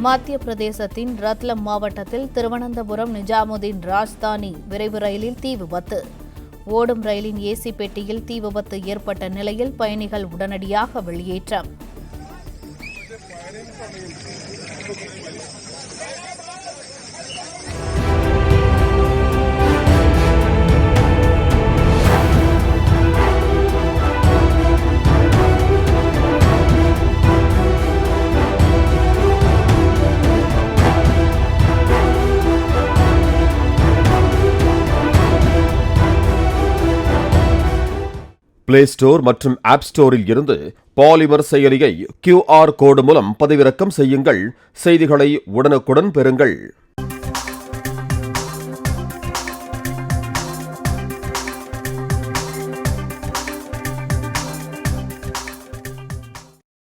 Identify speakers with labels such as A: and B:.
A: மத்திய பிரதேசத்தின் ரத்லம் மாவட்டத்தில் திருவனந்தபுரம் நிஜாமுதீன் ராஜ்தானி விரைவு ரயிலில் தீ விபத்து. ஓடும் ரயிலின் ஏசி பெட்டியில் தீ விபத்து ஏற்பட்ட நிலையில் பயணிகள் உடனடியாக வெளியேற்றம்.
B: பிளே ஸ்டோர் மற்றும் ஆப் ஸ்டோரில் இருந்து பாலிமர் செயலியை QR கோடு மூலம் பதிவிறக்கம் செய்யுங்கள். செய்திகளை உடனுக்குடன் பெறுங்கள்.